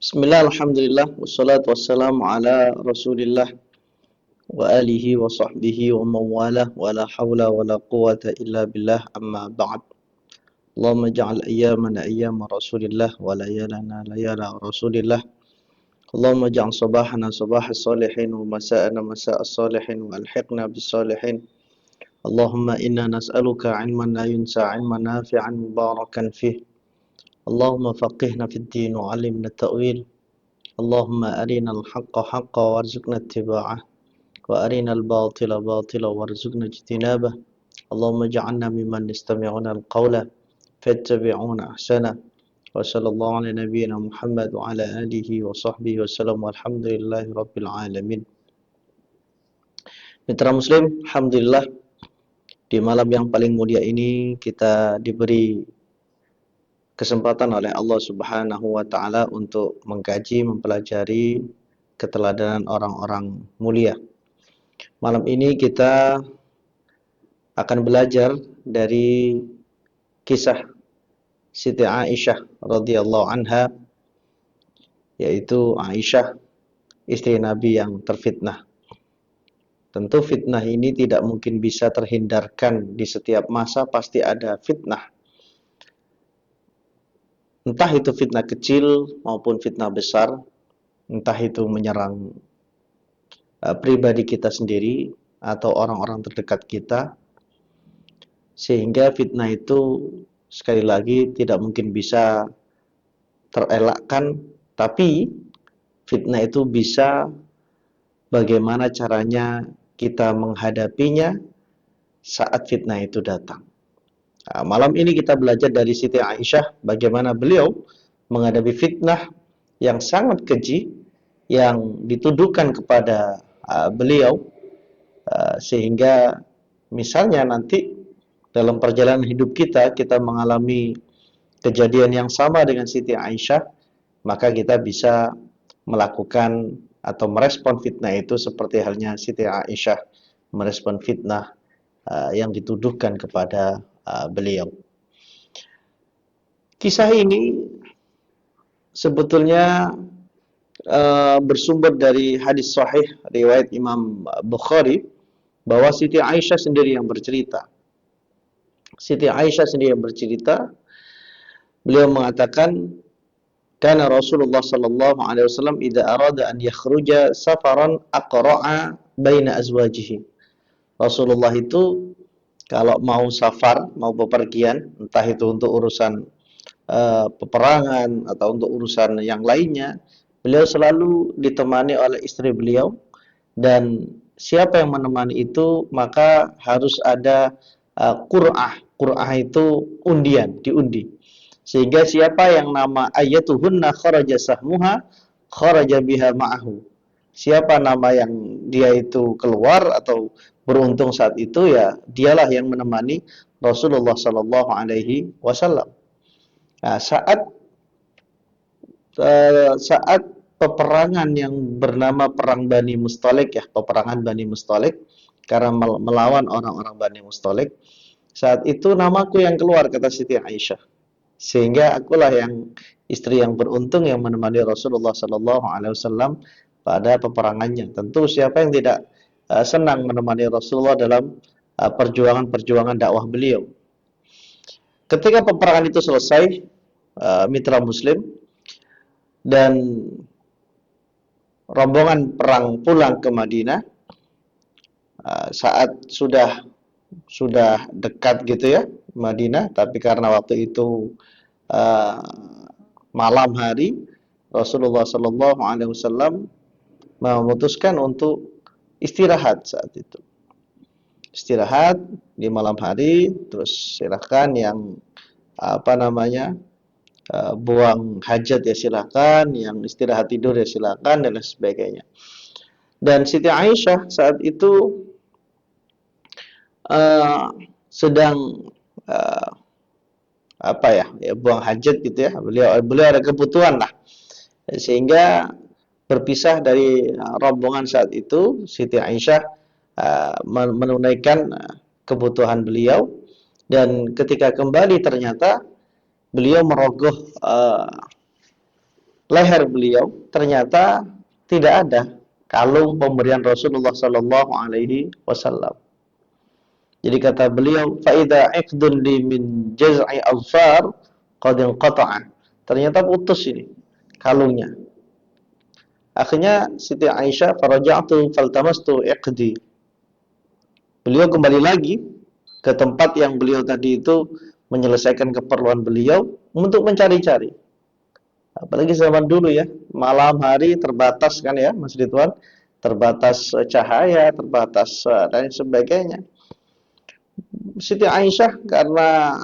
Bismillah, alhamdulillah, wassalatu wassalamu ala rasulillah wa alihi wa sahbihi wa mawalah wa la hawla wa la quwata illa billah amma ba'd. Allahumma ja'al ayyamana ayyama rasulillah wa layalana layala rasulillah. Allahumma ja'al sabahana sabah salihin wa masa'ana masa'a salihin wa alhiqna bis salihin. Allahumma inna nas'aluka ilman la yunsa, ilman nafi'an mubarakan fih. Allahumma faqihna fid din wa 'allimna ta'wil. Allahumma arina al-haqqa haqqa warzuqna ittiba'ah wa arina al-batila batila warzuqna ijtinabah. Allahumma ja'alna mimman yastami'una al-qawla fayattabi'una ahsana. Wa sallallahu ala nabiyyina Muhammad wa ala alihi wa sahbihi wa sallam walhamdulillahi rabbil alamin. Mitra muslim, alhamdulillah di malam yang paling mulia ini kita diberi kesempatan oleh Allah Subhanahu wa taala untuk mengkaji, mempelajari keteladanan orang-orang mulia. Malam ini kita akan belajar dari kisah Siti Aisyah radhiyallahu anha, yaitu Aisyah istri Nabi yang terfitnah. Tentu fitnah ini tidak mungkin bisa terhindarkan, di setiap masa pasti ada fitnah. Entah itu fitnah kecil maupun fitnah besar, entah itu menyerang pribadi kita sendiri atau orang-orang terdekat kita, sehingga fitnah itu sekali lagi tidak mungkin bisa terelakkan, tapi fitnah itu bisa bagaimana caranya kita menghadapinya saat fitnah itu datang. Nah, malam ini kita belajar dari Siti Aisyah bagaimana beliau menghadapi fitnah yang sangat keji yang dituduhkan kepada beliau, sehingga misalnya nanti dalam perjalanan hidup kita mengalami kejadian yang sama dengan Siti Aisyah, maka kita bisa melakukan atau merespon fitnah itu seperti halnya Siti Aisyah merespon fitnah yang dituduhkan kepada beliau. Kisah ini sebetulnya bersumber dari hadis sahih riwayat Imam Bukhari, bahwa Siti Aisyah sendiri yang bercerita. Siti Aisyah sendiri yang bercerita, beliau mengatakan, kana Rasulullah sallallahu alaihi wasallam idza arada an yakhruja safaran aqra'a baina azwajihi. Rasulullah itu kalau mau safar, mau bepergian, entah itu untuk urusan peperangan atau untuk urusan yang lainnya, beliau selalu ditemani oleh istri beliau, dan siapa yang menemani itu maka harus ada qur'ah. Qur'ah itu undian, diundi. Sehingga siapa yang nama ayatuhunna kharaja sahmuha kharaja biha ma'ahu. Siapa nama yang dia itu keluar atau beruntung saat itu, ya dialah yang menemani Rasulullah sallallahu alaihi wasallam. Nah, saat peperangan yang bernama perang Bani Mustalik, ya, peperangan Bani Mustalik, karena melawan orang-orang Bani Mustalik, saat itu namaku yang keluar, kata Siti Aisyah, sehingga akulah yang istri yang beruntung yang menemani Rasulullah sallallahu alaihi wasallam pada peperangannya. Tentu siapa yang tidak senang menemani Rasulullah dalam perjuangan-perjuangan dakwah beliau. Ketika peperangan itu selesai, mitra muslim, dan rombongan perang pulang ke Madinah, saat sudah dekat gitu ya Madinah, tapi karena waktu itu malam hari, Rasulullah sallallahu alaihi wasallam memutuskan untuk istirahat saat itu. Istirahat di malam hari, terus silahkan yang buang hajat ya silakan, yang istirahat tidur ya silakan, dan lain sebagainya. Dan Siti Aisyah saat itu sedang buang hajat gitu ya. Beliau ada kebutuhan lah, sehingga berpisah dari rombongan saat itu. Siti Aisyah menunaikan kebutuhan beliau, dan ketika kembali ternyata beliau merogoh leher beliau ternyata tidak ada kalung pemberian Rasulullah Sallallahu Alaihi Wasallam. Jadi kata beliau, faida iqdun li min jaz'i alfar qad inqata'a. Ternyata putus ini kalungnya. Akhirnya Siti Aisyah faraja'tu faltamastu iqdi. Beliau kembali lagi ke tempat yang beliau tadi itu menyelesaikan keperluan beliau untuk mencari-cari. Apalagi zaman dulu ya, malam hari terbatas kan ya, Mas Ridwan, terbatas cahaya, terbatas dan sebagainya. Siti Aisyah karena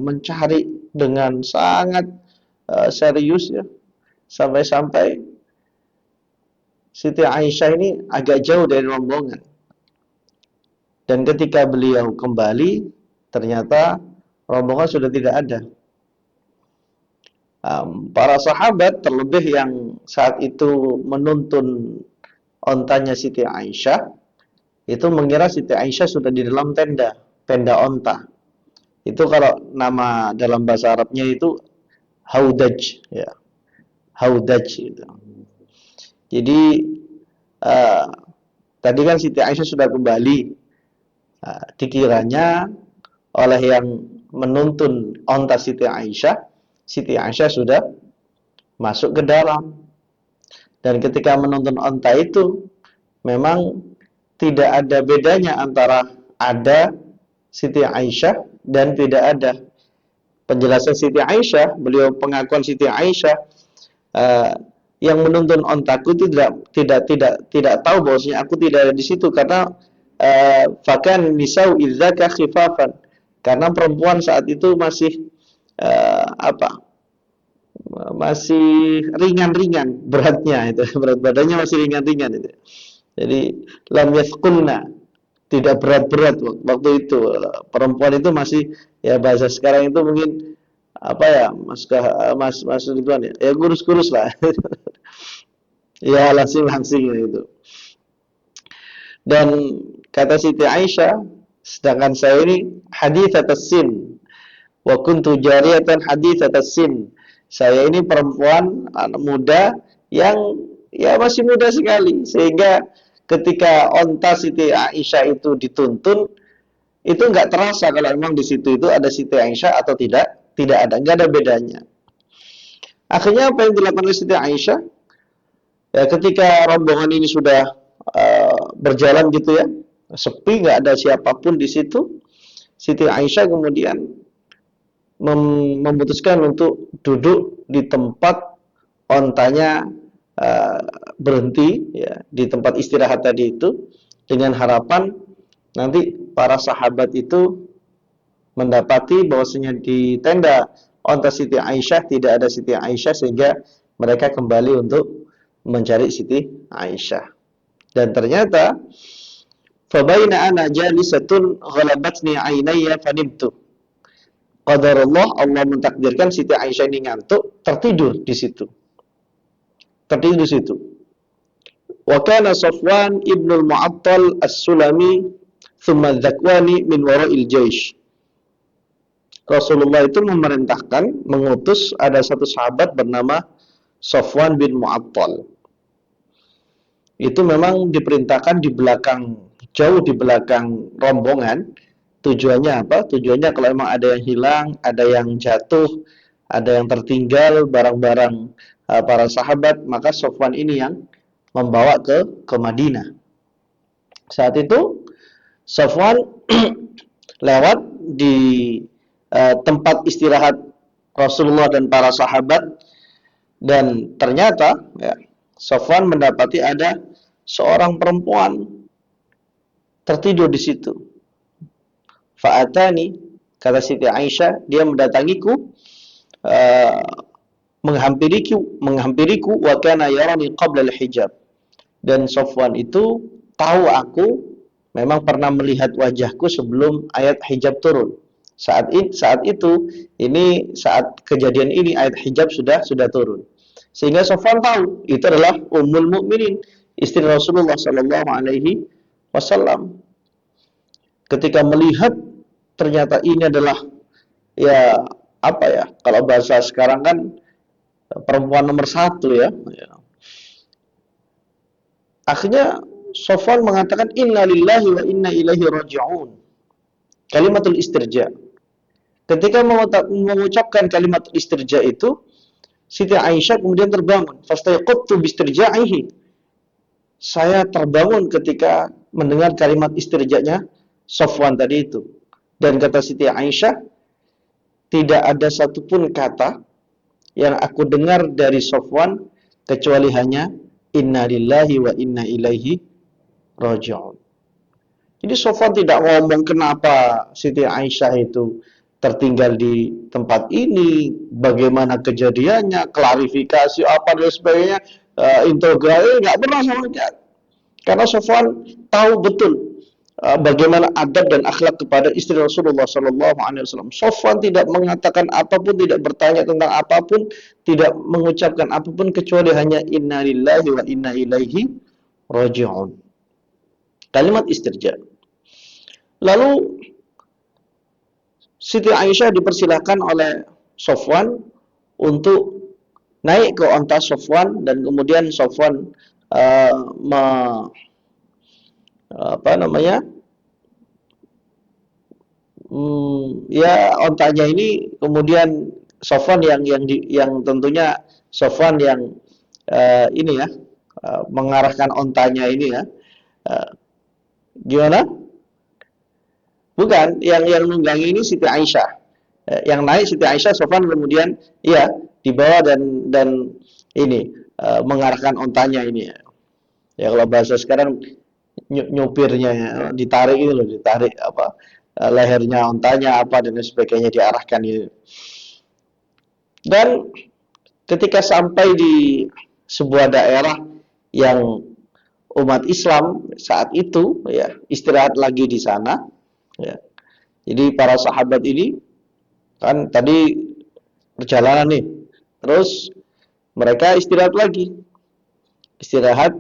mencari dengan sangat serius ya, sampai-sampai Siti Aisyah ini agak jauh dari rombongan. Dan ketika beliau kembali, ternyata rombongan sudah tidak ada. Para sahabat terlebih yang saat itu menuntun ontanya Siti Aisyah, itu mengira Siti Aisyah sudah di dalam tenda onta. Itu kalau nama dalam bahasa Arabnya itu haudaj, ya, haudaj itu. Jadi tadi kan Siti Aisyah sudah kembali, dikiranya oleh yang menuntun onta Siti Aisyah sudah masuk ke dalam. Dan ketika menuntun onta itu, memang tidak ada bedanya antara ada Siti Aisyah dan tidak ada. Penjelasan Siti Aisyah, beliau pengakuan Siti Aisyah, yang menuntun ontaku tidak tahu bahwasanya aku tidak ada di situ karena fakan nisau idzaka khifafan, karena perempuan saat itu masih masih ringan-ringan beratnya, itu berat badannya masih ringan-ringan itu. Jadi lam yathqulna, tidak berat-berat waktu itu. Perempuan itu masih, ya bahasa sekarang itu mungkin apa ya, mas Ridwan ya, ya kurus-kurus lah. Ya langsing-langsing itu. Dan kata Siti Aisyah, sedangkan saya ini haditsatas sin wa kuntu jariyatan haditsatas sin. Saya ini perempuan, anak muda yang ya masih muda sekali, sehingga ketika onta Siti Aisyah itu dituntun, itu nggak terasa kalau memang di situ itu ada Siti Aisyah atau tidak ada, nggak ada bedanya. Akhirnya apa yang dilakukan oleh Siti Aisyah? Ya, ketika rombongan ini sudah berjalan gitu ya, sepi, nggak ada siapapun di situ, Siti Aisyah kemudian memutuskan untuk duduk di tempat ontanya berhenti ya, di tempat istirahat tadi itu, dengan harapan nanti para sahabat itu mendapati bahwasanya di tenda onta Siti Aisyah tidak ada Siti Aisyah, sehingga mereka kembali untuk mencari Siti Aisyah. Dan ternyata fabaina ana jalisatun ghalabatni ainayya fanimtu. Qadarullah, Allah mentakdirkan Siti Aisyah ini ngantuk, tertidur di situ. Wa kana Safwan ibnul Mu'attal as-Sulami thumma Dzakwani min wara'il jaish. Rasulullah itu memerintahkan, mengutus ada satu sahabat bernama Safwan bin Mu'attal. Itu memang diperintahkan di belakang, jauh di belakang rombongan. Tujuannya apa? Tujuannya kalau memang ada yang hilang, ada yang jatuh, ada yang tertinggal barang-barang para sahabat, maka Safwan ini yang membawa ke Madinah. Saat itu Safwan lewat di tempat istirahat Rasulullah dan para sahabat, dan ternyata ya, Safwan mendapati ada seorang perempuan tertidur di situ. Fa'atani, kata Siti Aisyah, dia mendatangiku, menghampiriku, wa kana yarani qabla al-hijab. Dan Safwan itu tahu aku memang pernah melihat wajahku sebelum ayat hijab turun. Saat itu ini saat kejadian ini ayat hijab sudah turun. Sehingga Safwan tahu itu adalah Ummul Mukminin, istri Rasulullah sallallahu alaihi wasallam. Ketika melihat ternyata ini adalah, ya apa ya, kalau bahasa sekarang kan perempuan nomor satu ya. Akhirnya Sofwan mengatakan inna lillahi wa inna ilaihi raji'un. Kalimatul istirja. Ketika mengucapkan kalimat istirja itu, Siti Aisyah kemudian terbangun. Fastayqadtu bistirja'ihi. Saya terbangun ketika mendengar kalimat istirjanya Sofwan tadi itu. Dan kata Siti Aisyah, tidak ada satupun kata yang aku dengar dari Sofwan kecuali hanya inna lillahi wa inna ilaihi raji'un. Jadi Sofwan tidak ngomong kenapa Siti Aisyah itu tertinggal di tempat ini, bagaimana kejadiannya, klarifikasi apa dan sebagainya, interogasi, nggak pernah sama sekali. Karena Sofwan tahu betul bagaimana adab dan akhlak kepada istri Rasulullah Sallallahu Alaihi Wasallam. Sofwan tidak mengatakan apapun, tidak bertanya tentang apapun, tidak mengucapkan apapun kecuali hanya inna lillahi wa inna ilaihi raji'un. Kalimat istirja. Lalu Siti Aisyah dipersilakan oleh Sofwan untuk naik ke onta Sofwan dan kemudian Sofwan apa namanya? Ya ontanya ini kemudian Sofwan yang tentunya Sofwan yang ini ya mengarahkan ontanya ini ya. Gimana? Bukan, yang nunggangi ini Siti Aisyah. Yang naik Siti Aisyah, Sofwan kemudian ya dibawa dan ini mengarahkan ontanya ini ya. Ya kalau bahasa sekarang nyupirnya ya, ditarik itu loh, ditarik apa lehernya ontanya apa dan sebagainya diarahkan ini. Dan ketika sampai di sebuah daerah yang umat Islam saat itu ya istirahat lagi di sana ya. Jadi para sahabat ini kan tadi perjalanan nih, terus mereka istirahat lagi, istirahat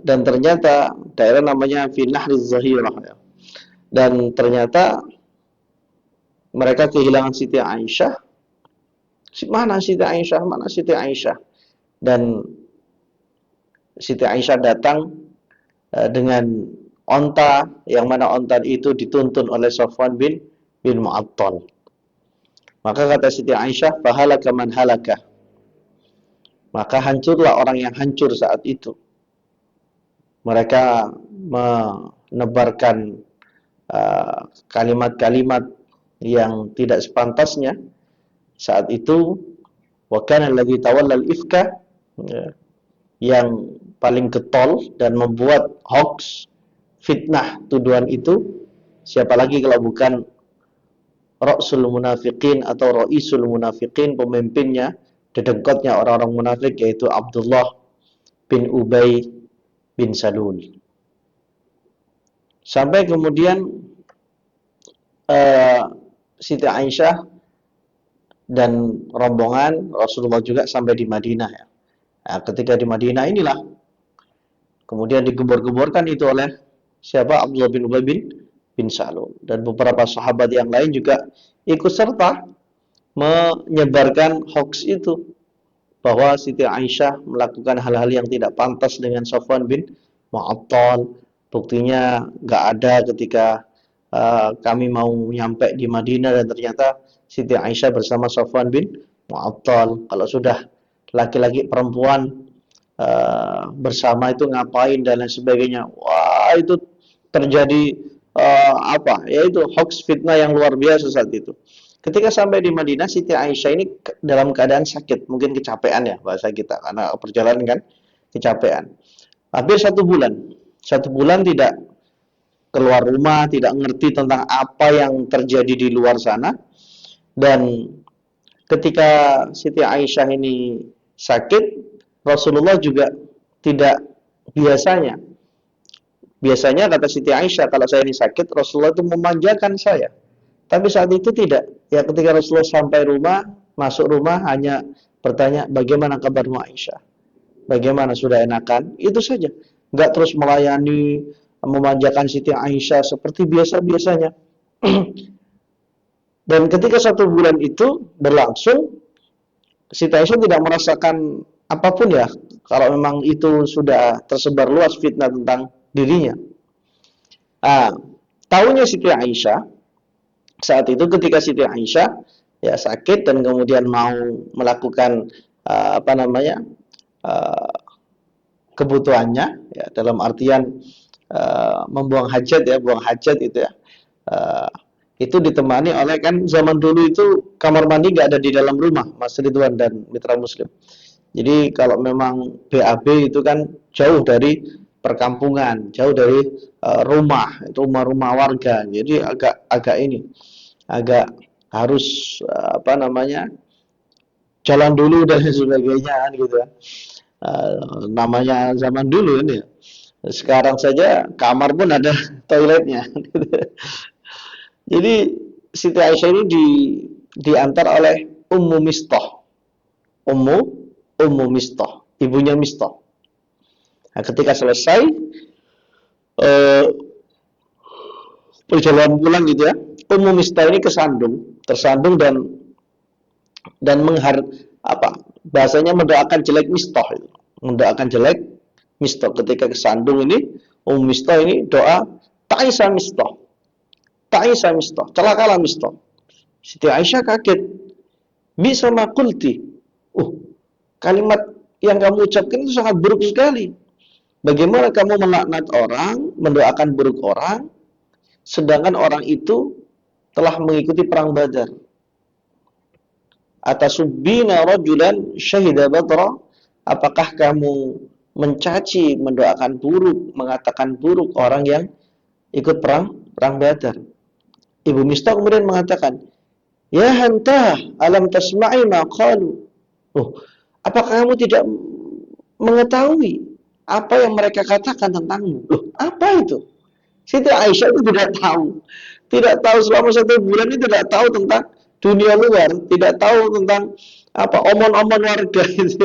dan ternyata daerah namanya fi Nahriz Zahirah ya. Dan ternyata mereka kehilangan Siti Aisyah. Mana Siti Aisyah? Mana Siti Aisyah? Dan Siti Aisyah datang dengan onta, yang mana onta itu dituntun oleh Sofwan bin Mu'attal. Maka kata Siti Aisyah, fahalaka man halaka. Maka hancurlah orang yang hancur saat itu. Mereka menebarkan kalimat-kalimat yang tidak sepantasnya saat itu. Wa kana alladzi tawalla al-ifka, yang paling getol dan membuat hoax, fitnah, tuduhan itu siapa lagi kalau bukan Ra'sul Munafiqin atau Ra'isul Munafiqin, pemimpinnya, dedengkotnya orang-orang munafik, yaitu Abdullah bin Ubay bin Salul. Sampai kemudian Siti Aisyah dan rombongan Rasulullah juga sampai di Madinah ya. Nah, ketika di Madinah inilah kemudian digembor-gemborkan itu oleh siapa? Abdullah bin Ubay bin Salul dan beberapa sahabat yang lain juga ikut serta menyebarkan hoax itu bahwa Siti Aisyah melakukan hal-hal yang tidak pantas dengan Sofwan bin Mu'attal. Buktinya nggak ada ketika kami mau nyampe di Madinah dan ternyata Siti Aisyah bersama Sofwan bin Mu'attal. Kalau sudah laki-laki perempuan bersama itu ngapain dan lain sebagainya. Wah, itu terjadi apa? Yaitu hoax, fitnah yang luar biasa saat itu. Ketika sampai di Madinah, Siti Aisyah ini dalam keadaan sakit, mungkin kecapean ya bahasa kita, karena perjalanan kan kecapean. Hampir 1 bulan tidak keluar rumah, tidak ngerti tentang apa yang terjadi di luar sana. Dan ketika Siti Aisyah ini sakit, Rasulullah juga tidak biasanya. Biasanya kata Siti Aisyah, kalau saya ini sakit, Rasulullah itu memanjakan saya. Tapi saat itu tidak. Ya ketika Rasulullah sampai rumah, masuk rumah hanya bertanya, bagaimana kabarmu Aisyah? Bagaimana, sudah enakan? Itu saja. Enggak terus melayani, memanjakan Siti Aisyah seperti biasa-biasanya. Dan ketika 1 bulan itu berlangsung, Siti Aisyah tidak merasakan apapun ya, kalau memang itu sudah tersebar luas fitnah tentang dirinya. Ah, tahunya Siti Aisyah saat itu ketika Siti Aisyah ya sakit dan kemudian mau melakukan apa namanya uh, kebutuhannya ya dalam artian membuang hajat ya, buang hajat itu ya. Uh, itu ditemani oleh kan zaman dulu itu kamar mandi nggak ada di dalam rumah, Mas Ridwan dan mitra Muslim. Jadi kalau memang BAB itu kan jauh dari perkampungan, jauh dari rumah, itu rumah-rumah warga. Jadi agak ini, agak harus apa namanya jalan dulu dan sebagainya kan gitu ya. Namanya zaman dulu ini. Sekarang saja kamar pun ada toiletnya. Jadi Siti Aisyah ini diantar oleh Ummu Mistah. Ummu Ummu Mistah, ibunya Mistah. Nah, ketika selesai eh, perjalanan pulang gitu ya, Ummu Mistah ini tersandung dan apa bahasanya mendoakan jelek Mistah itu. Mendoakan jelek Mistah ketika kesandung ini Ummu Mistah ini doa Ta'isa Mistah. Ta'isa Mistah, celakalah Mistah. Siti Aisyah kaget. Bisa makulti. Kalimat yang kamu ucapkan itu sangat buruk sekali. Bagaimana kamu melaknat orang, mendoakan buruk orang, sedangkan orang itu telah mengikuti perang Badar. Atasubbina rajulan syahida badra, apakah kamu mencaci, mendoakan buruk, mengatakan buruk orang yang ikut perang Badar? Ibu Mistah kemudian mengatakan, "Ya hanta, alam tasma'i ma qalu?" Apakah kamu tidak mengetahui apa yang mereka katakan tentangmu? Apa itu? Siti Aisyah itu tidak tahu. Tidak tahu selama 1 bulan ini tidak tahu tentang dunia luar, tidak tahu tentang apa omon-omon warga gitu,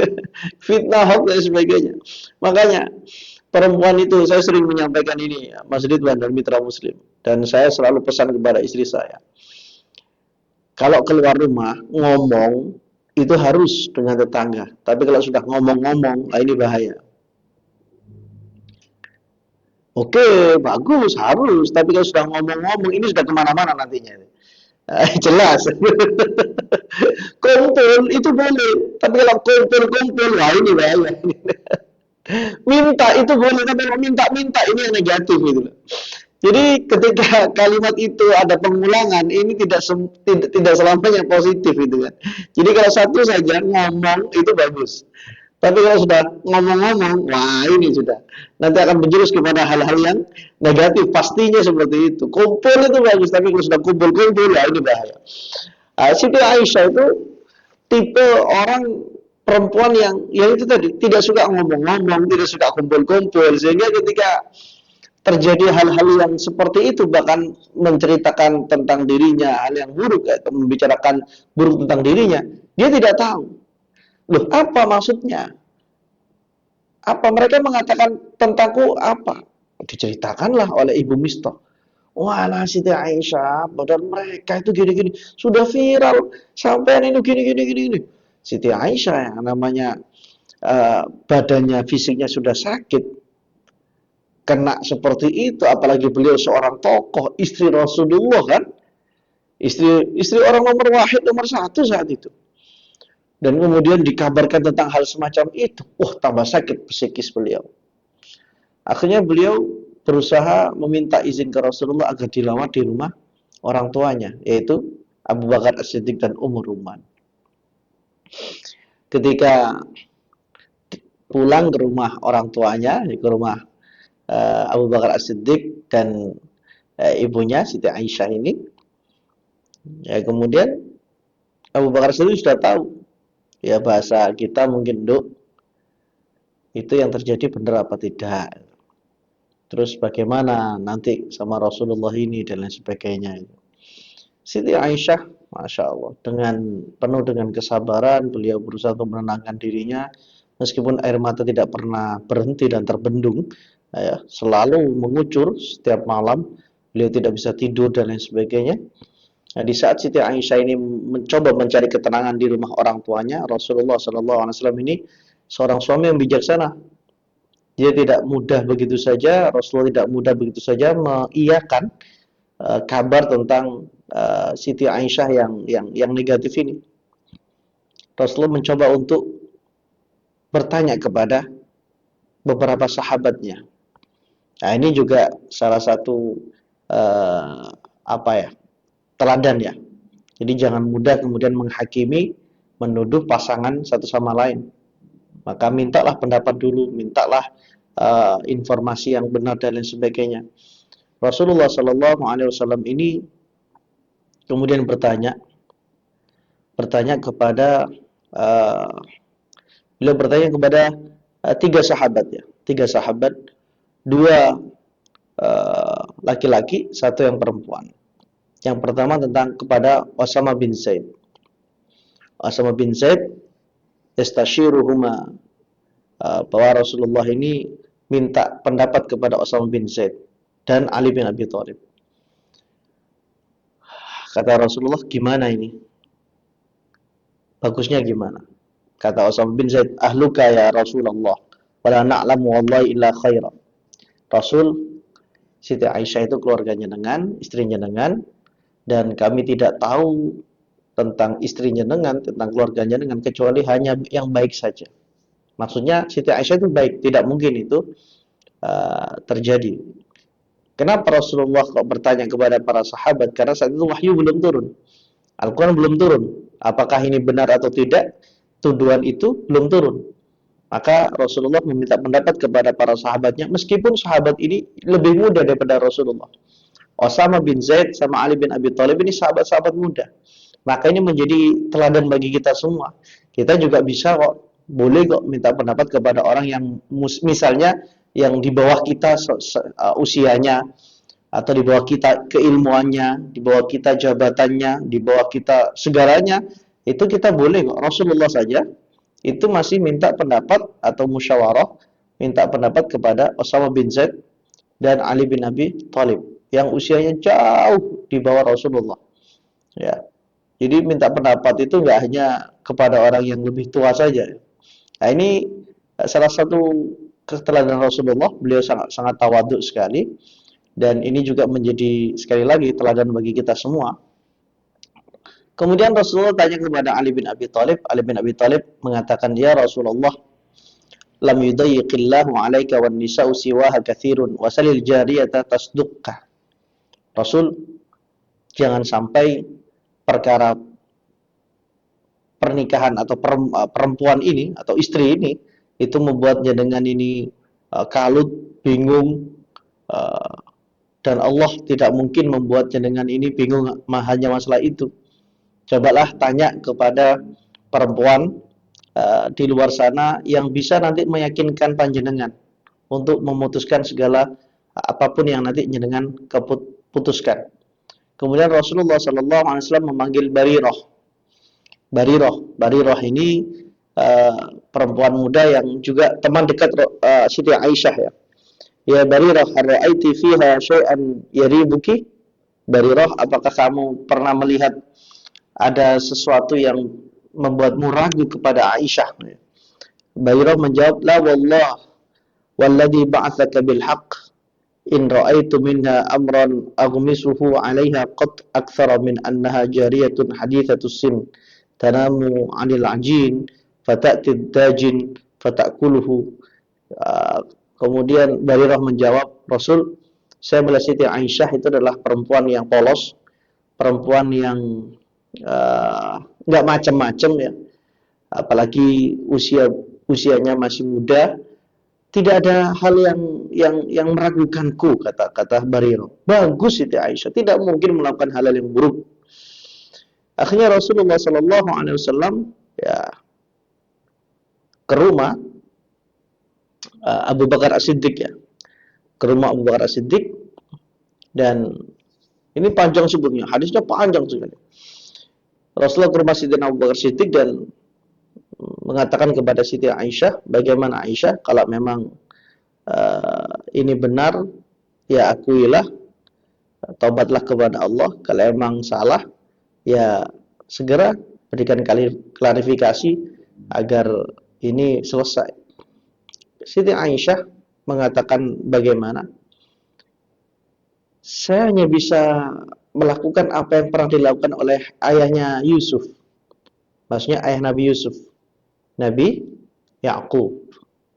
fitnah hoax dan sebagainya. Makanya perempuan itu saya sering menyampaikan ini ya, Mas Ridwan dan mitra Muslim, dan saya selalu pesan kepada istri saya. Kalau keluar rumah ngomong itu harus dengan tetangga. Tapi kalau sudah ngomong-ngomong, ini bahaya. Oke, bagus, harus. Tapi kalau sudah ngomong-ngomong, ini sudah kemana-mana nantinya. Jelas. Kumpul itu boleh. Tapi kalau kumpul-kumpul, wah ini bahaya. Minta itu boleh, tapi kalau minta-minta ini yang negatif gitu. Jadi ketika kalimat itu ada pengulangan, ini tidak selamanya positif gitu kan. Jadi kalau satu saja ngomong itu bagus. Tapi kalau sudah ngomong-ngomong, wah ini sudah nanti akan menjurus kepada hal-hal yang negatif. Pastinya seperti itu. Kumpul itu bagus, tapi kalau sudah kumpul-kumpul, ya ini bahaya. Siti Aisyah itu tipe orang perempuan yang itu tadi tidak suka ngomong-ngomong, tidak suka kumpul-kumpul, sehingga ketika terjadi hal-hal yang seperti itu, bahkan menceritakan tentang dirinya hal yang buruk atau membicarakan buruk tentang dirinya, dia tidak tahu. Loh, apa maksudnya? Apa mereka mengatakan tentangku apa? Diceritakanlah oleh Ibu Mistah. Wah, Siti Aisyah, padahal mereka itu gini-gini, sudah viral sampai ini gini-gini. Siti Aisyah yang namanya badannya, fisiknya sudah sakit, kena seperti itu, apalagi beliau seorang tokoh, istri Rasulullah kan, istri orang nomor 1 saat itu. Dan kemudian dikabarkan tentang hal semacam itu, tambah sakit psikis beliau. Akhirnya beliau berusaha meminta izin ke Rasulullah agar dirawat di rumah orang tuanya, yaitu Abu Bakar As-Siddiq dan Ummu Ruman. Ketika pulang ke rumah orang tuanya, ke rumah Abu Bakar As-Siddiq dan ibunya Siti Aisyah ini, ya kemudian Abu Bakar As-Siddiq sudah tahu, ya bahasa kita mungkin itu yang terjadi benar apa tidak. Terus bagaimana nanti sama Rasulullah ini dan lain sebagainya. Siti Aisyah, Masya Allah, penuh dengan kesabaran, beliau berusaha untuk menenangkan dirinya, meskipun air mata tidak pernah berhenti dan terbendung, ya, selalu mengucur setiap malam, beliau tidak bisa tidur dan lain sebagainya. Nah, di saat Siti Aisyah ini mencoba mencari ketenangan di rumah orang tuanya, Rasulullah SAW ini seorang suami yang bijaksana. Dia tidak mudah begitu saja, Rasulullah tidak mudah begitu saja mengiyakan kabar tentang Siti Aisyah yang negatif ini. Rasulullah mencoba untuk bertanya kepada beberapa sahabatnya. Nah, ini juga salah satu uh, apa ya, teladan ya. Jadi jangan mudah kemudian menghakimi, menuduh pasangan satu sama lain. Maka mintalah pendapat dulu, mintalah informasi yang benar dan lain sebagainya. Rasulullah Shallallahu Alaihi Wasallam ini kemudian bertanya kepada uh, beliau bertanya kepada tiga sahabat ya, tiga sahabat, dua laki-laki, satu yang perempuan. Yang pertama tentang kepada Osama bin Zaid. Osama bin Zaid yastashiruhuma, bahwa Rasulullah ini minta pendapat kepada Osama bin Zaid dan Ali bin Abi Thalib. Kata Rasulullah, gimana ini? Bagusnya gimana? Kata Osama bin Zaid, ahluka ya Rasulullah, wala na'lamu wallahi illa khaira. Rasul, Siti Aisyah itu keluarganya dengan, istrinya dengan, dan kami tidak tahu tentang istrinya dengan, tentang keluarganya dengan, kecuali hanya yang baik saja. Maksudnya Siti Aisyah itu baik, tidak mungkin itu terjadi. Kenapa Rasulullah kok bertanya kepada para sahabat? Karena saat itu wahyu belum turun, Al-Quran belum turun. Apakah ini benar atau tidak? Tuduhan itu belum turun. Maka Rasulullah meminta pendapat kepada para sahabatnya, meskipun sahabat ini lebih muda daripada Rasulullah. Osama bin Zaid sama Ali bin Abi Thalib ini sahabat-sahabat muda. Maka ini menjadi teladan bagi kita semua. Kita juga bisa kok, boleh kok minta pendapat kepada orang yang misalnya yang di bawah kita usianya, atau di bawah kita keilmuannya, di bawah kita jabatannya, di bawah kita segalanya, itu kita boleh kok. Rasulullah saja itu masih minta pendapat atau musyawarah, minta pendapat kepada Osama bin Zaid dan Ali bin Abi Thalib yang usianya jauh di bawah Rasulullah. Ya, jadi minta pendapat itu nggak hanya kepada orang yang lebih tua saja. Nah, ini salah satu keteladanan Rasulullah. Beliau sangat sangat tawadhu sekali, dan ini juga menjadi sekali lagi teladan bagi kita semua. Kemudian Rasulullah tanya kepada Ali bin Abi Thalib. Ali bin Abi Thalib mengatakan, ya Rasulullah, lam yudayyiqillahu alaika wan nisa'u siwaha katsirun wasalil jariyata tasduqka. Rasul, jangan sampai perkara pernikahan atau perempuan ini atau istri ini itu membuat jenengan ini kalut, bingung, dan Allah tidak mungkin membuat jenengan ini bingung hanya masalah itu. Cobalah tanya kepada perempuan di luar sana yang bisa nanti meyakinkan panjenengan untuk memutuskan segala apapun yang nanti jenengan keputuskan. Kemudian Rasulullah SAW memanggil Barirah. Barirah ini perempuan muda yang juga teman dekat Siti Aisyah ya. Ya Barirah, ar-ra'aiti fiha syai'an yaribuki? Barirah, apakah kamu pernah melihat ada sesuatu yang membuatmu ragu kepada Aisyah? Barirah menjawab, la wallah walladhi ba'athaka bil haqq in ra'aitu minha amran aghmisuhu 'alayha qat akthara min annaha jariyatun hadithatus sin tanamu 'anil 'ajin fata'ti dajin fata'kuluhu. Kemudian Barirah menjawab, Rasul, saya melihat Siti Aisyah itu adalah perempuan yang polos, perempuan yang nggak macam-macam ya, apalagi usianya masih muda, tidak ada hal yang meragukanku, kata Barirah. Bagus Siti Aisyah, tidak mungkin melakukan hal yang buruk. Akhirnya Rasulullah Shallallahu Alaihi Wasallam ya ke rumah Abu Bakar As-Siddiq ya, ke rumah Abu Bakar As-Siddiq, dan ini panjang sebutnya, hadisnya panjang sekali. Rasulullah ke rumah Sidina Abu Bakar Siddiq dan mengatakan kepada Siti Aisyah, bagaimana Aisyah, kalau memang ini benar, ya akuilah, taubatlah kepada Allah. Kalau memang salah, ya segera berikan klarifikasi agar ini selesai. Siti Aisyah mengatakan bagaimana? Saya hanya bisa melakukan apa yang pernah dilakukan oleh ayahnya Yusuf. Maksudnya ayah Nabi Yusuf, Nabi Yakub.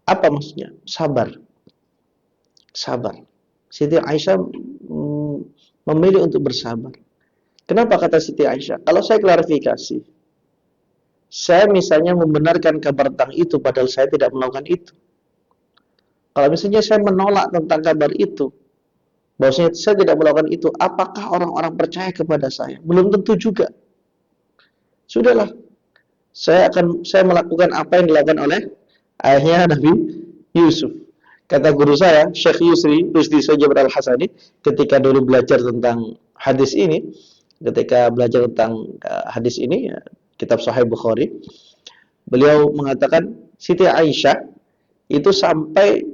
Apa maksudnya? Sabar. Sabar. Siti Aisyah memilih untuk bersabar. Kenapa kata Siti Aisyah? Kalau saya klarifikasi, saya misalnya membenarkan kabar tentang itu padahal saya tidak melakukan itu. Kalau misalnya saya menolak tentang kabar itu, bahwasanya saya tidak melakukan itu, apakah orang-orang percaya kepada saya? Belum tentu juga. Sudahlah, saya melakukan apa yang dilakukan oleh ayahnya Nabi Yusuf. Kata guru saya, Syekh Rusdi Sojaber Al-Hasani, ketika dulu belajar tentang hadis ini, ya, kitab Sahih Bukhari, beliau mengatakan Siti Aisyah itu sampai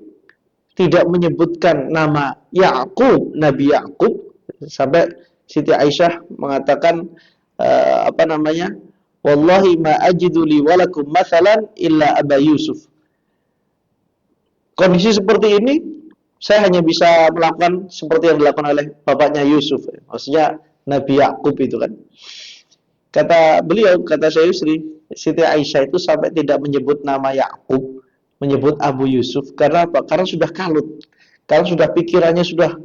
tidak menyebutkan nama Yakub, Nabi Yakub, sampai Siti Aisyah mengatakan wallahi ma ajidu li walakum mathalan illa Aba Yusuf. Kondisi seperti ini saya hanya bisa melakukan seperti yang dilakukan oleh bapaknya Yusuf. Maksudnya Nabi Yakub itu kan. Kata beliau, kata Syekh Yusri, Siti Aisyah itu sampai tidak menyebut nama Yakub, menyebut Abu Yusuf. Karena apa? Karena sudah kalut. Karena sudah pikirannya sudah,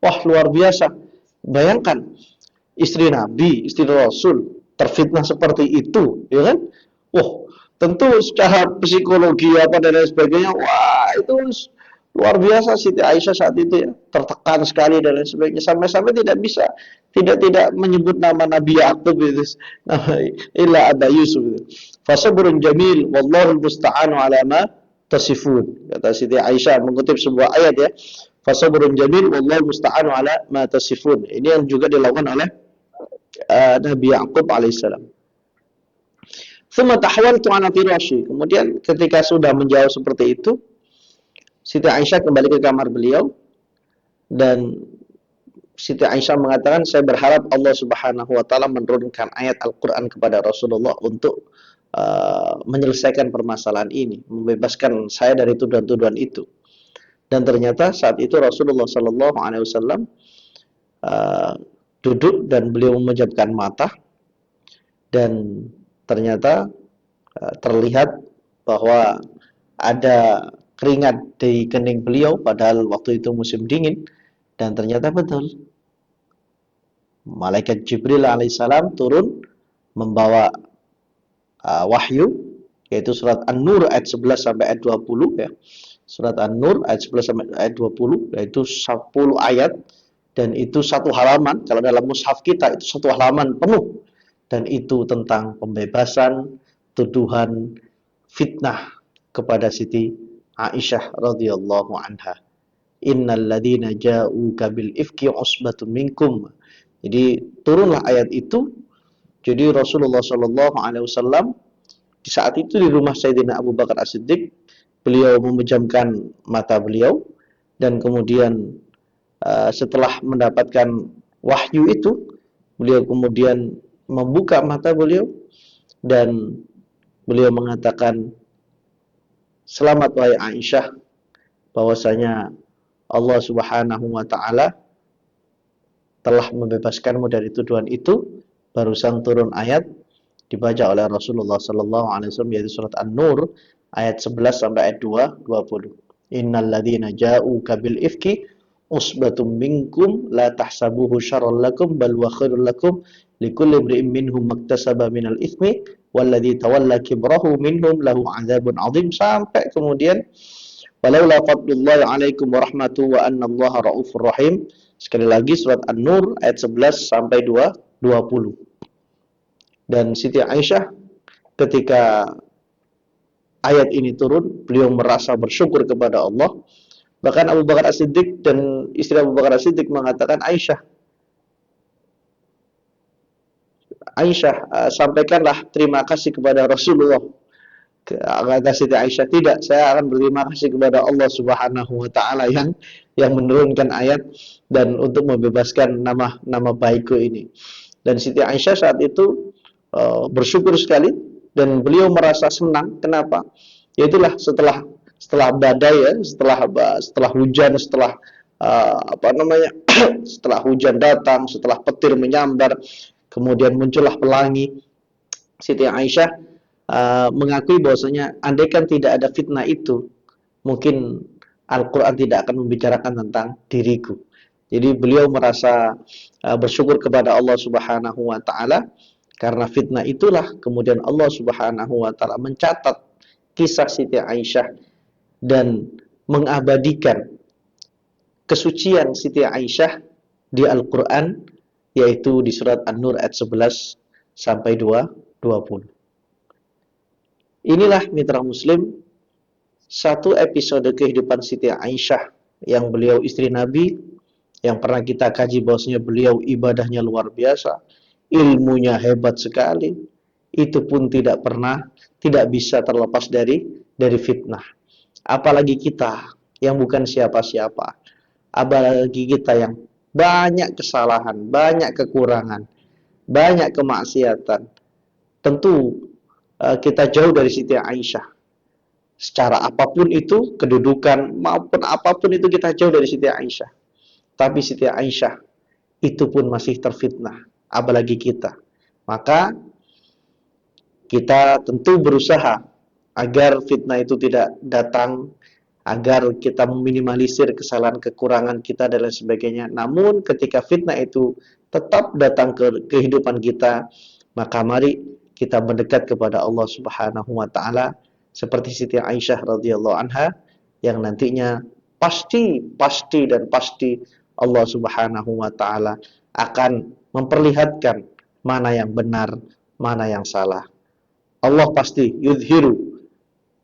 wah luar biasa. Bayangkan, istri Nabi, istri Rasul, terfitnah seperti itu, ya kan? Wah, tentu secara psikologi apa dan lain sebagainya, wah itu luar biasa. Siti Aisyah saat itu ya, tertekan sekali dan lain sebagainya, sampai-sampai tidak menyebut nama Nabi Yakub itu, nama illa Aba Yusuf itu. Fasabrun jamil wallahu musta'anu ala ma tasifun. Kata Siti Aisyah mengutip sebuah ayat ya. Fasabrun jamil wallahu musta'anu ala ma tasifun. Ini yang juga dilakukan oleh Nabi Yakub alaihissalam. Thumma tahawaltu ala firashi. Kemudian ketika sudah menjauh seperti itu, Siti Aisyah kembali ke kamar beliau dan Siti Aisyah mengatakan, saya berharap Allah Subhanahu wa taala menurunkan ayat Al-Qur'an kepada Rasulullah untuk menyelesaikan permasalahan ini, membebaskan saya dari tuduhan-tuduhan itu. Dan ternyata saat itu Rasulullah sallallahu alaihi wasallam duduk dan beliau memejamkan mata dan ternyata terlihat bahwa ada keringat di kening beliau padahal waktu itu musim dingin. Dan ternyata betul, malaikat Jibril alaihissalam turun membawa wahyu, yaitu surat An-Nur ayat 11 sampai ayat 20 ya. Surat An-Nur ayat 11 sampai ayat 20, yaitu 10 ayat, dan itu satu halaman. Kalau dalam mushaf kita itu satu halaman penuh, dan itu tentang pembebasan tuduhan fitnah kepada Siti Aisyah radhiyallahu anha. Innal ladzina ja'uka bil ifki usbatun minkum. Jadi turunlah ayat itu. Jadi Rasulullah sallallahu alaihi wasallam di saat itu di rumah Sayyidina Abu Bakar As-Siddiq, beliau memejamkan mata beliau dan kemudian setelah mendapatkan wahyu itu, beliau kemudian membuka mata beliau dan beliau mengatakan, selamat wahai Aisyah, bahwasanya Allah Subhanahu wa taala telah membebaskanmu dari tuduhan itu. Barusan turun ayat dibaca oleh Rasulullah sallallahu alaihi wasallam, yaitu surat An-Nur ayat 11 sampai ayat 20. Innal ladzina ja'uka bil ifki usbatum minkum la tahsabuhu syarran lakum bal huwa khairul lakum likulli imri'in minhum maktasaba minal itsmi walladzi tawalla kibrahu minhum lahu 'adzabun 'adzim, sampai kemudian walaula fadlullahi 'alaikum wa rahmatuhu wa annallaha raufur rahim. Sekali lagi surat An-Nur ayat 11 sampai 20. Dan Siti Aisyah ketika ayat ini turun, beliau merasa bersyukur kepada Allah. Bahkan Abu Bakar As-Siddiq dan istri Abu Bakar As-Siddiq mengatakan, Aisyah, sampaikanlah terima kasih kepada Rasulullah. Kata Siti Aisyah, tidak, saya akan berterima kasih kepada Allah Subhanahu wa taala yang menurunkan ayat dan untuk membebaskan nama baikku ini. Dan Siti Aisyah saat itu bersyukur sekali dan beliau merasa senang. Kenapa? Yaitulah setelah badai ya, setelah hujan, setelah setelah hujan datang, setelah petir menyambar, kemudian muncullah pelangi. Siti Aisyah mengakui bahwasanya andaikan tidak ada fitnah itu, mungkin Al-Quran tidak akan membicarakan tentang diriku. Jadi beliau merasa bersyukur kepada Allah Subhanahu wa taala karena fitnah itulah kemudian Allah Subhanahu wa taala mencatat kisah Siti Aisyah dan mengabadikan kesucian Siti Aisyah di Al-Quran, yaitu di surat An-Nur ayat 11 sampai 20. Inilah mitra muslim satu episode kehidupan Siti Aisyah yang beliau istri Nabi, yang pernah kita kaji bahwasanya beliau ibadahnya luar biasa, ilmunya hebat sekali, itu pun tidak bisa terlepas dari fitnah. Apalagi kita yang bukan siapa-siapa, apalagi kita yang banyak kesalahan, banyak kekurangan, banyak kemaksiatan. Tentu kita jauh dari Siti Aisyah. Secara apapun itu, kedudukan maupun apapun itu kita jauh dari Siti Aisyah. Tapi Siti Aisyah itu pun masih terfitnah, apalagi kita. Maka kita tentu berusaha agar fitnah itu tidak datang, agar kita meminimalisir kesalahan kekurangan kita dan lain sebagainya. Namun ketika fitnah itu tetap datang ke kehidupan kita, maka mari kita mendekat kepada Allah Subhanahu wa taala seperti Siti Aisyah radhiyallahu anha yang nantinya pasti Allah Subhanahu wa taala akan memperlihatkan mana yang benar, mana yang salah. Allah pasti yudhiru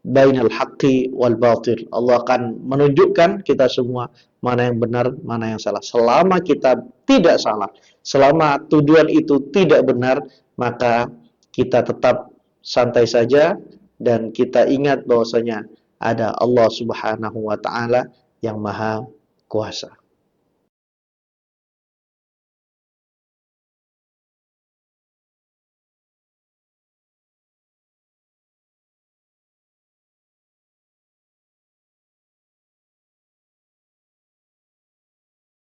bainal haqqi wal batil. Allah akan menunjukkan kita semua mana yang benar, mana yang salah. Selama kita tidak salah, selama tuduhan itu tidak benar, maka kita tetap santai saja dan kita ingat bahwasanya ada Allah Subhanahu wa taala yang Maha Kuasa.